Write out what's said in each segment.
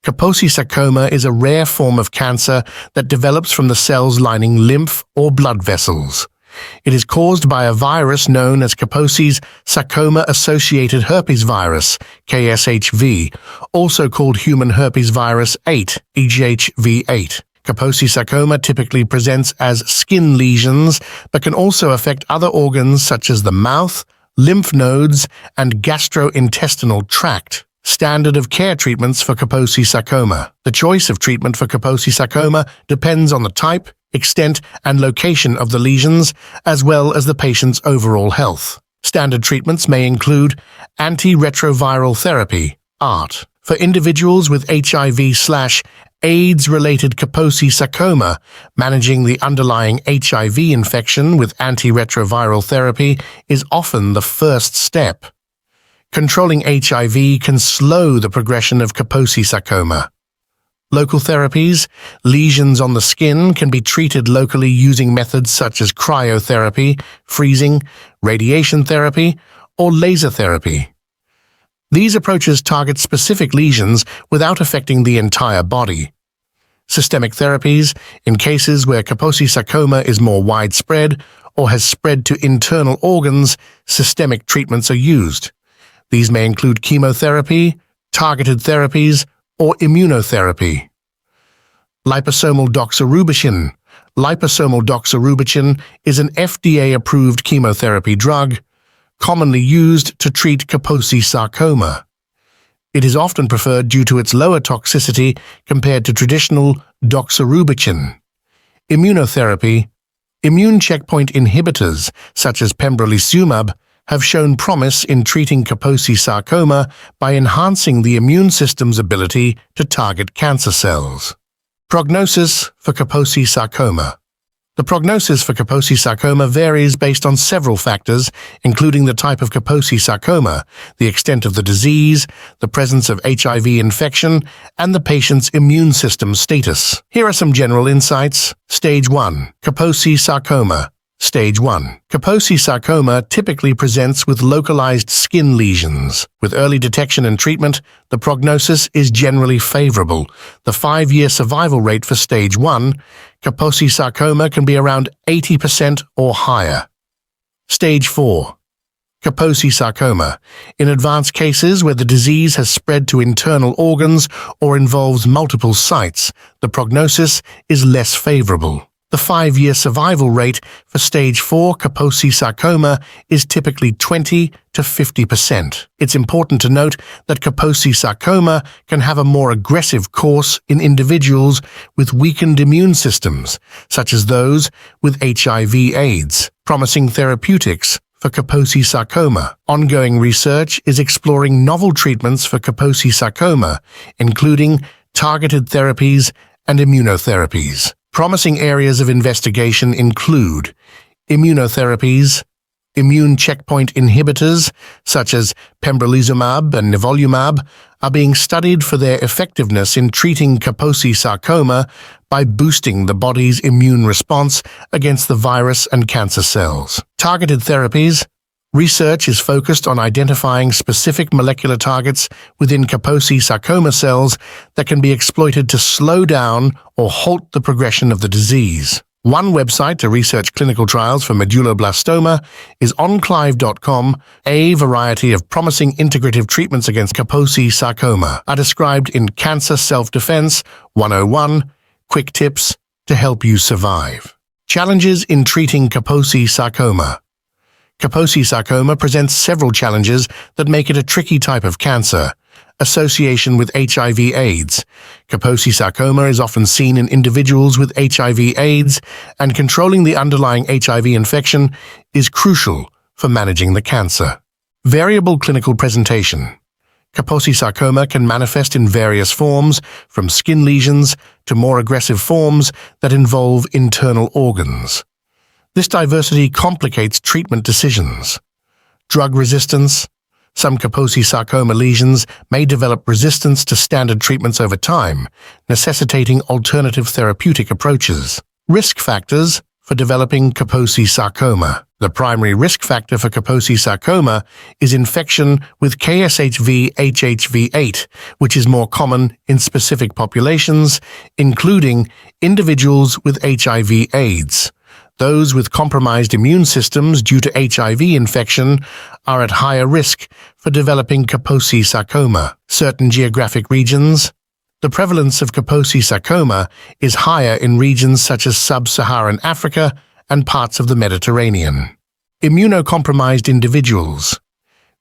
Kaposi sarcoma is a rare form of cancer that develops from the cells lining lymph or blood vessels. It is caused by a virus known as Kaposi's sarcoma-associated herpes virus, KSHV, also called human herpes virus 8, EGHV8. Kaposi sarcoma typically presents as skin lesions, but can also affect other organs such as the mouth, lymph nodes, and gastrointestinal tract. Standard of care treatments for Kaposi sarcoma. The choice of treatment for Kaposi sarcoma depends on the type, extent, and location of the lesions, as well as the patient's overall health. Standard treatments may include antiretroviral therapy, ART, for individuals with HIV/AIDS-related Kaposi sarcoma. Managing the underlying HIV infection with antiretroviral therapy is often the first step. Controlling HIV can slow the progression of Kaposi sarcoma. Local therapies. Lesions on the skin can be treated locally using methods such as cryotherapy, freezing, radiation therapy, or laser therapy. These approaches target specific lesions without affecting the entire body. Systemic therapies. In cases where Kaposi sarcoma is more widespread or has spread to internal organs, systemic treatments are used. These may include chemotherapy, targeted therapies, or immunotherapy. Liposomal doxorubicin. Liposomal doxorubicin is an FDA-approved chemotherapy drug, commonly used to treat Kaposi sarcoma. It is often preferred due to its lower toxicity compared to traditional doxorubicin. Immunotherapy. Immune checkpoint inhibitors, such as pembrolizumab, have shown promise in treating Kaposi sarcoma by enhancing the immune system's ability to target cancer cells. Prognosis for Kaposi sarcoma. The prognosis for Kaposi sarcoma varies based on several factors, including the type of Kaposi sarcoma, the extent of the disease, the presence of HIV infection, and the patient's immune system status. Here are some general insights. Stage 1. Kaposi sarcoma. Stage 1. Kaposi sarcoma typically presents with localized skin lesions. With early detection and treatment, the prognosis is generally favorable. The 5-year survival rate for Stage 1, Kaposi sarcoma can be around 80% or higher. Stage 4. Kaposi sarcoma. In advanced cases where the disease has spread to internal organs or involves multiple sites, the prognosis is less favorable. The 5-year survival rate for Stage 4 Kaposi sarcoma is typically 20 to 50%. It's important to note that Kaposi sarcoma can have a more aggressive course in individuals with weakened immune systems, such as those with HIV/AIDS. Promising therapeutics for Kaposi sarcoma. Ongoing research is exploring novel treatments for Kaposi sarcoma, including targeted therapies and immunotherapies. Promising areas of investigation include immunotherapies. Immune checkpoint inhibitors, such as pembrolizumab and nivolumab, are being studied for their effectiveness in treating Kaposi sarcoma by boosting the body's immune response against the virus and cancer cells. Targeted therapies. Research is focused on identifying specific molecular targets within Kaposi sarcoma cells that can be exploited to slow down or halt the progression of the disease. One website to research clinical trials for medulloblastoma is onclive.com. A variety of promising integrative treatments against Kaposi sarcoma are described in Cancer Self-Defense 101, Quick Tips to help you survive. Challenges in treating Kaposi sarcoma. Kaposi sarcoma presents several challenges that make it a tricky type of cancer. Association with HIV/AIDS. Kaposi sarcoma is often seen in individuals with HIV/AIDS, and controlling the underlying HIV infection is crucial for managing the cancer. Variable clinical presentation. Kaposi sarcoma can manifest in various forms, from skin lesions to more aggressive forms that involve internal organs. This diversity complicates treatment decisions. Drug resistance. Some Kaposi sarcoma lesions may develop resistance to standard treatments over time, necessitating alternative therapeutic approaches. Risk factors for developing Kaposi sarcoma. The primary risk factor for Kaposi sarcoma is infection with KSHV-HHV8, which is more common in specific populations, including individuals with HIV/AIDS. Those with compromised immune systems due to HIV infection are at higher risk for developing Kaposi sarcoma. Certain geographic regions. The prevalence of Kaposi sarcoma is higher in regions such as sub-Saharan Africa and parts of the Mediterranean. Immunocompromised individuals.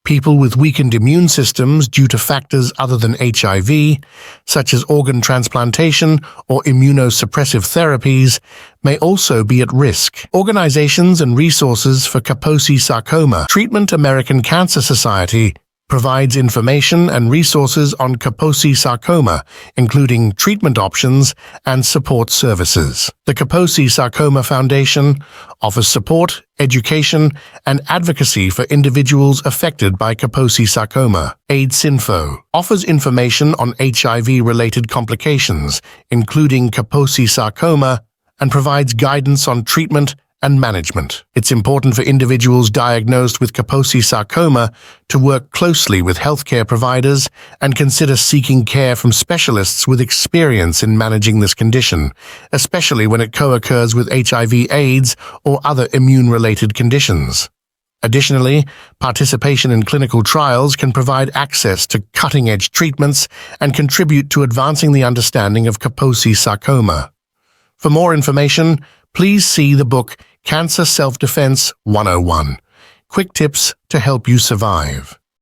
People with weakened immune systems due to factors other than HIV, such as organ transplantation or immunosuppressive therapies, may also be at risk. Organizations and resources for Kaposi sarcoma. Treatment American Cancer Society provides information and resources on Kaposi sarcoma, including treatment options and support services. The Kaposi Sarcoma Foundation offers support, education, and advocacy for individuals affected by Kaposi sarcoma. A.I.D.S. Info offers information on HIV-related complications, including Kaposi sarcoma, and provides guidance on treatment and management. It's important for individuals diagnosed with Kaposi sarcoma to work closely with healthcare providers and consider seeking care from specialists with experience in managing this condition, especially when it co-occurs with HIV/AIDS or other immune-related conditions. Additionally, participation in clinical trials can provide access to cutting-edge treatments and contribute to advancing the understanding of Kaposi sarcoma. For more information, please see the book Cancer Self-Defense 101, Quick Tips to Help You Survive.